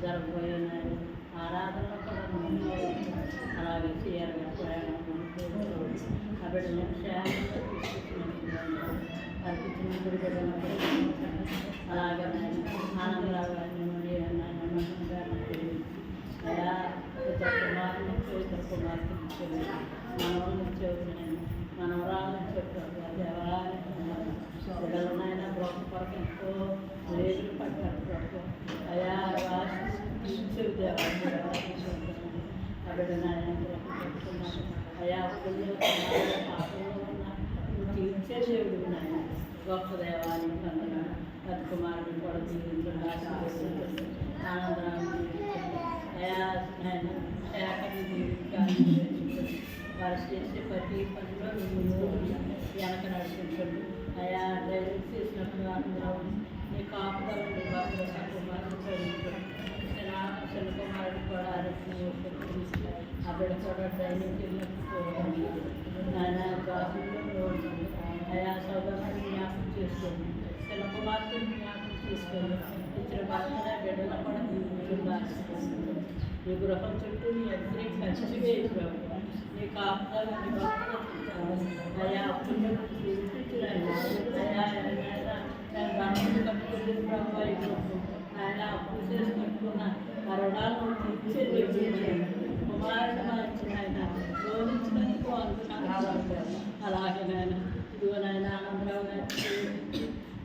జరగబోయే ఆరాధనలో కూడా అలాగే చేయాలి ప్రయాణం ఆ బిడ్డలు క్షేమంగా తీసుకొచ్చినట్టు అర్పించిన గుడి బిడ్డలు అలాగే ఆనందరావు గారిని అలా ఇద్దరు కుమారులు ఇద్దరు కుమార్తెలు మనవాళ్ళు ఇచ్చేవారు మనవరాలను చెప్పారు దేవాలయం బిడ్డలనైనా బ్రొక్క కొరకు ఎంతో లేదులు పడ్డారు బ్రొక్క అయా ఇచ్చేవి దేవాలయం ఆ బిడ్డనైనా చెప్తున్నారు అయా అప్పుల్లో పాపంలో ఉన్న తీర్చే దేవుడు నాయన గొప్ప దేవాలయం పొందనాడు బతుకుమారుడు కూడా జీవించండి ఆనందరాన్ని అయా నాయన శాఖని జీవితాన్ని వారు చేసే ప్రతి పనిలో వెనక నడిపించండి అయా డ్రైవింగ్ చేసినప్పుడు అందరూ నీ కాపుదలను బాగా కుమారుడు చిన్న కుమారుడు కూడా ఆరోగ్యం ఆ బిడ్డ కూడా డ్రైవింగ్ వెళ్ళినప్పుడు ఆయన జాబుల్లో అయా సౌదరుని జ్ఞాపకం చేసుకోండి చిన్న కుమార్తెని జ్ఞాపకం చేసుకోండి ఇచ్చిన భర్తన బిడ్డలు కూడా నీ గృహం చుట్టూ నీ అగ్ని ఖర్చు వేయించావు నీ కాపుదలు నీ భక్తులు అయా అయ్యా కట్టుకుని ఆయన అప్పు చేసి కట్టుకున్న ఆ రుణాలను తీర్చే కుమారుడు మార్చిన ఆయన శోధించినందుకు అలాగే నాయన ఇదిగో నాయన ఆనందరావు గారిని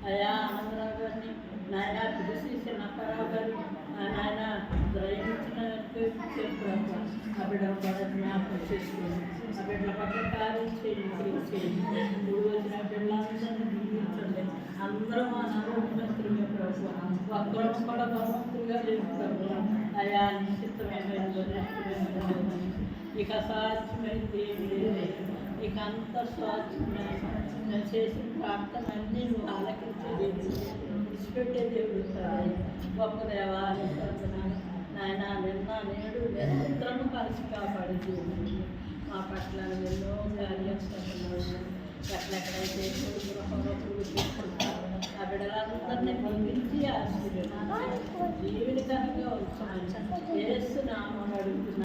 అయా ఆనందరావు గారిని నాయన పిలిచి చిన్నప్పారావు గారు నాయన గ్రహించినట్టు చెప్పారు ఆ బిడ్డలు కూడా జ్ఞాపకం చేసుకుని ఆ బిడ్డల పట్ల కార్యం చేయండి మూడు వచ్చిన బిడ్డలందరినీ దీవించండి అందరం ఆరోగ్యవంతులుగా ప్రభు ఒక్కరం కూడా భగవంతులుగా చేస్తారు అయా నిశ్చితమైన ఇక అసాధ్యమైంది ఇక అంత స్వాధ్యమైన నేను చేసిన ప్రార్థన అన్నీ నువ్వు ఆలకించేది విడిచిపెట్టే దేవుడు గొప్ప దేవాలయం నాయన నిన్న నేడు నిరంతరము కలిసి కాపాడే దేవుడు మా పట్ల ఎన్నో కార్యక్రమాలు ఎక్కడెక్కడైతే గృహంలో తీసుకుంటారు ఆ బిడ్డలందరినీ పంపించి ఆశీర్వదించి జీవితకరంగా ఉంచమని యేసు నామమున అడుగుతున్నాను.